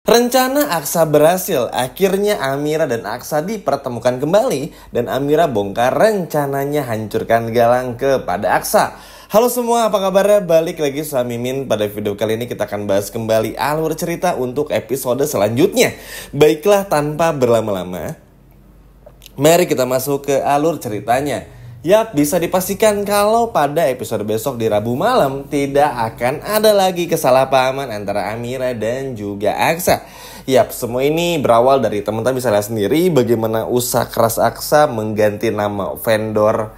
Rencana Aksa berhasil. Akhirnya Amira dan Aksa dipertemukan kembali. Dan Amira bongkar rencananya hancurkan Galang kepada Aksa. Halo semua, apa kabarnya? Balik lagi sama Mimin. Pada video kali ini kita akan bahas kembali alur cerita untuk episode selanjutnya. Baiklah, tanpa berlama-lama, mari kita masuk ke alur ceritanya. Yap, bisa dipastikan kalau pada episode besok di Rabu malam tidak akan ada lagi kesalahpahaman antara Amira dan juga Aksa. Yap, semua ini berawal dari teman-teman bisa lihat sendiri bagaimana usaha keras Aksa mengganti nama vendor,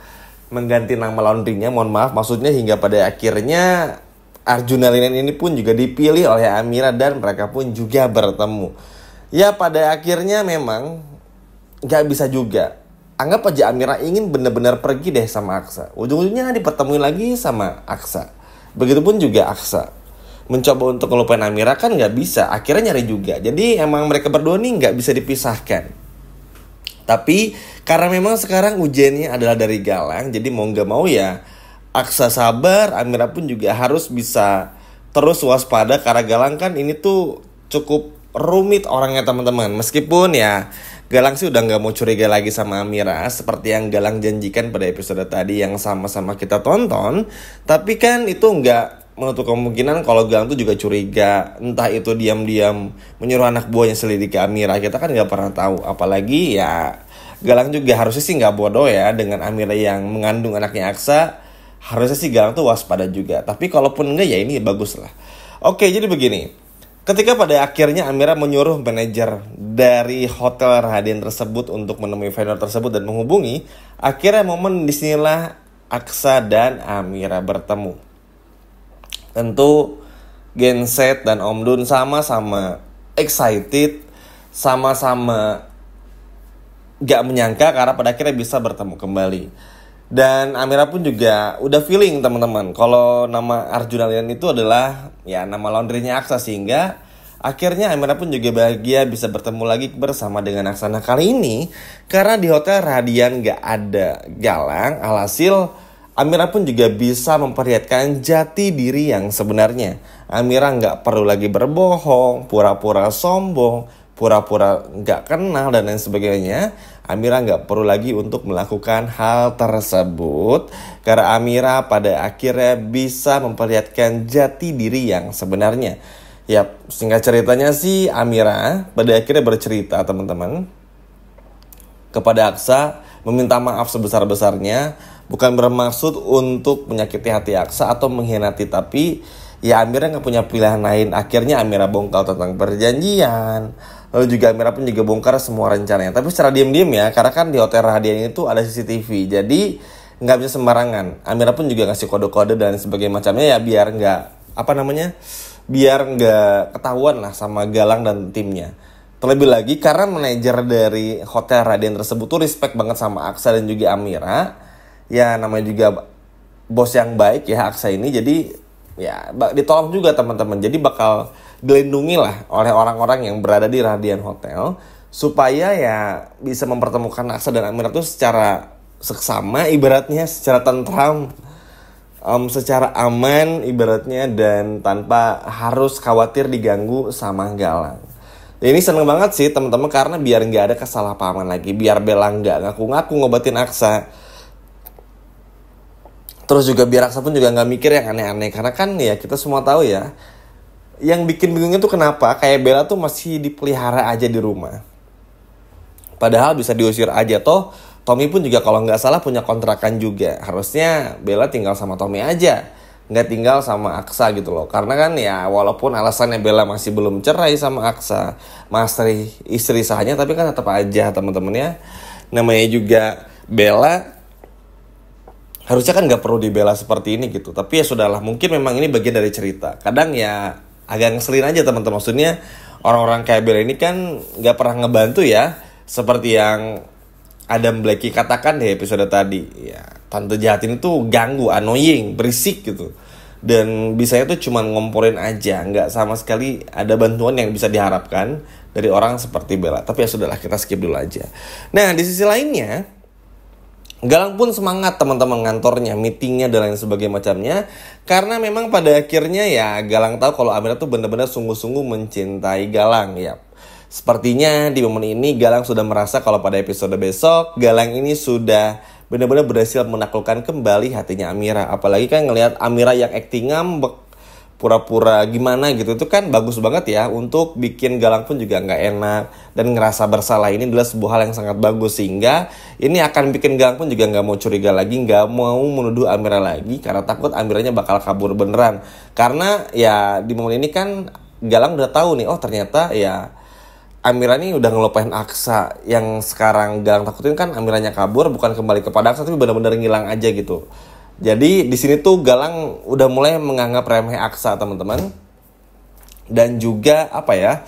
mengganti nama laundrynya, mohon maaf, maksudnya hingga pada akhirnya Arjuna Linen ini pun juga dipilih oleh Amira dan mereka pun juga bertemu. Ya, pada akhirnya memang gak bisa juga. Anggap aja Amira ingin benar-benar pergi deh sama Aksa. Ujung-ujungnya dipertemuin lagi sama Aksa. Begitupun juga Aksa. Mencoba untuk ngelupain Amira kan gak bisa. Akhirnya nyari juga. Jadi emang mereka berdua nih gak bisa dipisahkan. Tapi karena memang sekarang ujiannya adalah dari Galang. Jadi mau gak mau ya Aksa sabar. Amira pun juga harus bisa terus waspada. Karena Galang kan ini tuh cukup rumit orangnya teman-teman. Meskipun ya Galang sih udah gak mau curiga lagi sama Amira seperti yang Galang janjikan pada episode tadi yang sama-sama kita tonton. Tapi kan itu gak menutup kemungkinan kalau Galang tuh juga curiga. Entah itu diam-diam menyuruh anak buahnya selidiki Amira. Kita kan gak pernah tahu. Apalagi ya Galang juga harusnya sih gak bodoh ya dengan Amira yang mengandung anaknya Aksa. Harusnya sih Galang tuh waspada juga. Tapi kalaupun enggak ya ini bagus lah. Oke, jadi begini. Ketika pada akhirnya Amira menyuruh manajer dari hotel Raden tersebut untuk menemui vendor tersebut dan menghubungi, akhirnya momen disinilah Aksa dan Amira bertemu. Tentu Genset dan Om Dun sama-sama excited, sama-sama gak menyangka karena pada akhirnya bisa bertemu kembali. Dan Amira pun juga udah feeling teman-teman kalau nama Arjuna Linen itu adalah ya nama laundrynya Aksa, sehingga akhirnya Amira pun juga bahagia bisa bertemu lagi bersama dengan Aksa. Nah kali ini karena di hotel Radian gak ada Galang, alhasil Amira pun juga bisa memperlihatkan jati diri yang sebenarnya. Amira gak perlu lagi berbohong, pura-pura sombong, pura-pura gak kenal dan lain sebagainya. Amira gak perlu lagi untuk melakukan hal tersebut karena Amira pada akhirnya bisa memperlihatkan jati diri yang sebenarnya. Yap, singkat ceritanya sih Amira pada akhirnya bercerita teman-teman kepada Aksa, meminta maaf sebesar-besarnya. Bukan bermaksud untuk menyakiti hati Aksa atau mengkhianati, tapi ya Amira gak punya pilihan lain. Akhirnya Amira bongkar tentang perjanjian. Lalu juga Amira pun juga bongkar semua rencananya. Tapi secara diam-diam ya, karena kan di Hotel Rahadian itu ada CCTV. Jadi gak bisa sembarangan. Amira pun juga ngasih kode-kode dan sebagainya macamnya ya biar gak, biar gak ketahuan lah sama Galang dan timnya. Terlebih lagi karena manajer dari Hotel Rahadian tersebut tuh respect banget sama Aksa dan juga Amira. Ya namanya juga bos yang baik ya Aksa ini. Jadi ya ditolong juga teman-teman. Jadi bakal dilindungi lah oleh orang-orang yang berada di Radian Hotel supaya ya bisa mempertemukan Aksa dan Amira tuh secara seksama, ibaratnya secara tentram, secara aman ibaratnya, dan tanpa harus khawatir diganggu sama Galang. Ini seneng banget sih teman-teman karena biar nggak ada kesalahpahaman lagi, biar Bella nggak ngaku-ngaku ngobatin Aksa. Terus juga biar Aksa pun juga nggak mikir yang aneh-aneh karena kan ya kita semua tahu ya. Yang bikin bingungnya tuh kenapa kayak Bella tuh masih dipelihara aja di rumah. Padahal bisa diusir aja toh. Tommy pun juga kalau nggak salah punya kontrakan juga. Harusnya Bella tinggal sama Tommy aja, nggak tinggal sama Aksa gitu loh. Karena kan ya walaupun alasannya Bella masih belum cerai sama Aksa, masih istri sahnya, tapi kan tetap aja teman-teman ya. Namanya juga Bella, harusnya kan nggak perlu dibela seperti ini gitu. Tapi ya sudahlah, mungkin memang ini bagian dari cerita. Kadang ya agak ngeselin aja teman-teman. Maksudnya orang-orang kayak Bella ini kan gak pernah ngebantu ya. Seperti yang Adam Blackie katakan di episode tadi. Ya, tante jahat ini tuh ganggu, annoying, berisik gitu. Dan bisanya tuh cuma ngomporin aja. Gak sama sekali ada bantuan yang bisa diharapkan dari orang seperti Bella. Tapi ya sudahlah, kita skip dulu aja. Nah di sisi lainnya, Galang pun semangat teman-teman ngantornya, meetingnya dan lain sebagainya macamnya. Karena memang pada akhirnya ya Galang tahu kalau Amira tuh benar-benar sungguh-sungguh mencintai Galang ya. Sepertinya di momen ini Galang sudah merasa kalau pada episode besok Galang ini sudah benar-benar berhasil menaklukkan kembali hatinya Amira. Apalagi kan ngelihat Amira yang acting ngambek, pura-pura gimana gitu, itu kan bagus banget ya untuk bikin Galang pun juga nggak enak dan ngerasa bersalah. Ini adalah sebuah hal yang sangat bagus, sehingga ini akan bikin Galang pun juga nggak mau curiga lagi, nggak mau menuduh Amira lagi karena takut Amiranya bakal kabur beneran. Karena ya di momen ini kan Galang udah tahu nih, oh ternyata ya Amira nih udah ngelupain Aksa. Yang sekarang Galang takutin kan Amiranya kabur, bukan kembali kepada Aksa tapi benar-benar ngilang aja gitu. Jadi di sini tuh Galang udah mulai menganggap remeh Aksa teman-teman, dan juga apa ya,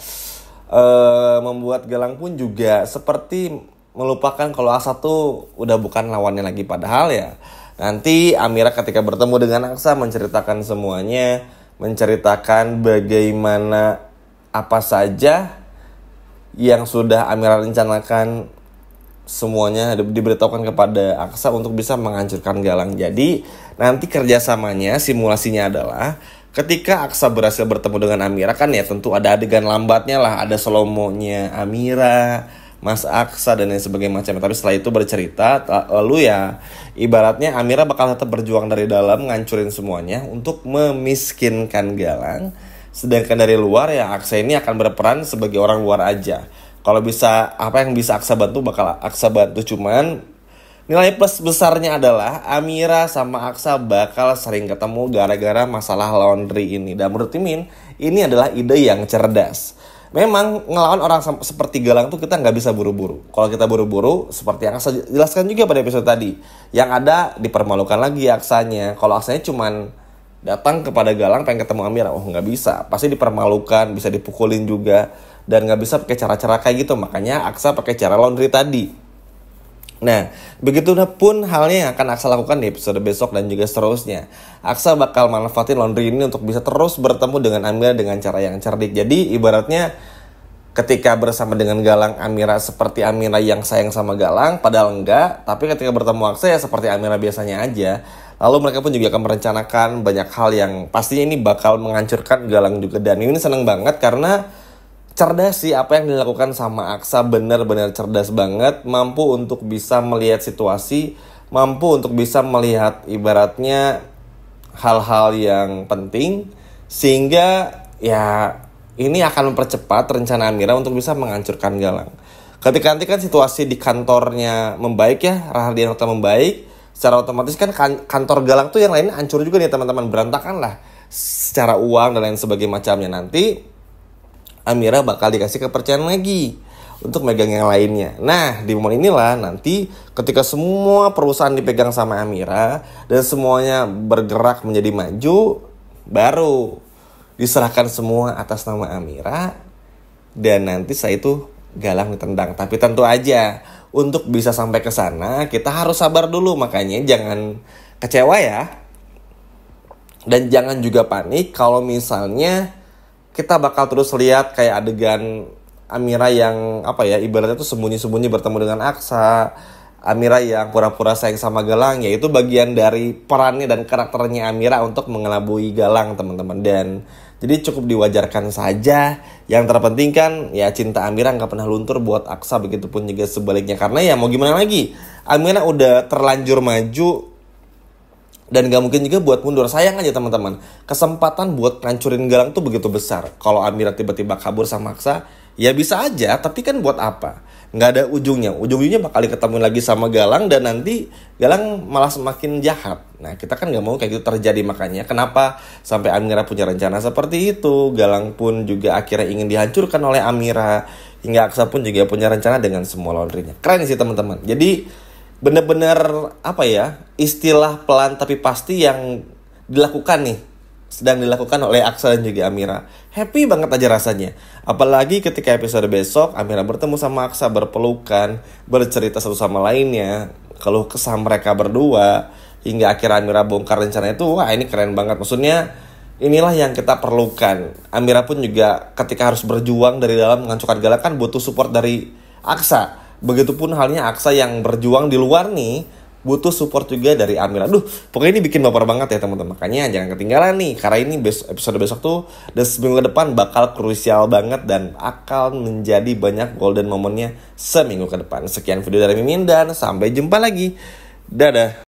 membuat Galang pun juga seperti melupakan kalau Aksa tuh udah bukan lawannya lagi. Padahal ya nanti Amira ketika bertemu dengan Aksa menceritakan semuanya, menceritakan bagaimana apa saja yang sudah Amira rencanakan, semuanya diberitahukan kepada Aksa untuk bisa menghancurkan Galang. Jadi nanti kerjasamanya, simulasinya adalah ketika Aksa berhasil bertemu dengan Amira kan ya tentu ada adegan lambatnya lah, ada slow-mo-nya Amira, Mas Aksa dan lain sebagainya macam. Tapi setelah itu bercerita, lalu ya ibaratnya Amira bakal tetap berjuang dari dalam, ngancurin semuanya untuk memiskinkan Galang. Sedangkan dari luar ya Aksa ini akan berperan sebagai orang luar aja. Kalau bisa, apa yang bisa Aksa bantu bakal Aksa bantu. Cuman nilai plus besarnya adalah Amira sama Aksa bakal sering ketemu gara-gara masalah laundry ini. Dan menurut Mimin, ini adalah ide yang cerdas. Memang ngelawan orang seperti Galang tuh kita nggak bisa buru-buru. Kalau kita buru-buru, seperti yang Aksa jelaskan juga pada episode tadi, yang ada dipermalukan lagi Aksanya. Kalau Aksanya cuman datang kepada Galang pengen ketemu Amira, oh nggak bisa, pasti dipermalukan, bisa dipukulin juga, dan nggak bisa pakai cara-cara kayak gitu. Makanya Aksa pakai cara laundry tadi. Nah, begitu pun halnya yang akan Aksa lakukan di episode besok dan juga seterusnya. Aksa bakal manfaatin laundry ini untuk bisa terus bertemu dengan Amira dengan cara yang cerdik. Jadi ibaratnya ketika bersama dengan Galang, Amira seperti Amira yang sayang sama Galang, padahal enggak. Tapi ketika bertemu Aksa ya seperti Amira biasanya aja. Lalu mereka pun juga akan merencanakan banyak hal yang pastinya ini bakal menghancurkan Galang juga. Dan ini seneng banget karena cerdas sih apa yang dilakukan sama Aksa, benar-benar cerdas banget. Mampu untuk bisa melihat situasi, mampu untuk bisa melihat ibaratnya hal-hal yang penting, sehingga ya ini akan mempercepat rencana Amira untuk bisa menghancurkan Galang. Ketika nanti kan situasi di kantornya membaik ya, Rahardian Okta membaik, secara otomatis kan kantor Galang tuh yang lainnya hancur juga nih teman-teman, berantakan lah secara uang dan lain sebagainya macamnya. Nanti Amira bakal dikasih kepercayaan lagi untuk megang yang lainnya. Nah di momen inilah nanti ketika semua perusahaan dipegang sama Amira dan semuanya bergerak menjadi maju, baru diserahkan semua atas nama Amira, dan nanti setelah itu Galang ditendang. Tapi tentu aja untuk bisa sampai ke sana kita harus sabar dulu, makanya jangan kecewa ya. Dan jangan juga panik kalau misalnya kita bakal terus lihat kayak adegan Amira yang apa ya, ibaratnya tuh sembunyi-sembunyi bertemu dengan Aksa, Amira yang pura-pura sayang sama Galang, yaitu bagian dari perannya dan karakternya Amira untuk mengelabui Galang teman-teman. Dan jadi cukup diwajarkan saja. Yang terpenting kan ya cinta Amira nggak pernah luntur buat Aksa, begitupun juga sebaliknya. Karena ya mau gimana lagi, Amira udah terlanjur maju dan gak mungkin juga buat mundur. Sayang aja teman-teman, kesempatan buat ngancurin Galang tuh begitu besar. Kalau Amira tiba-tiba kabur sama Aksa, ya bisa aja, tapi kan buat apa? Nggak ada ujungnya. Ujung-ujungnya bakal ketemu lagi sama Galang, dan nanti Galang malah semakin jahat. Nah kita kan nggak mau kayak gitu terjadi. Makanya kenapa sampai Amira punya rencana seperti itu, Galang pun juga akhirnya ingin dihancurkan oleh Amira, hingga Aksa pun juga punya rencana dengan semua laundrynya. Keren sih teman-teman. Jadi bener-bener apa ya, istilah pelan tapi pasti yang dilakukan nih, sedang dilakukan oleh Aksa dan juga Amira. Happy banget aja rasanya. Apalagi ketika episode besok Amira bertemu sama Aksa, berpelukan, bercerita satu sama lainnya, keluh kesah mereka berdua, hingga akhirnya Amira bongkar rencana itu. Wah ini keren banget. Maksudnya inilah yang kita perlukan. Amira pun juga ketika harus berjuang dari dalam menghancurkan Galang kan butuh support dari Aksa. Begitupun halnya Aksa yang berjuang di luar nih, butuh support juga dari Amira. Aduh, pokoknya ini bikin baper banget ya teman-teman. Makanya jangan ketinggalan nih, karena ini episode besok tuh dan seminggu ke depan bakal krusial banget dan akan menjadi banyak golden momennya seminggu ke depan. Sekian video dari Mimin dan sampai jumpa lagi. Dadah.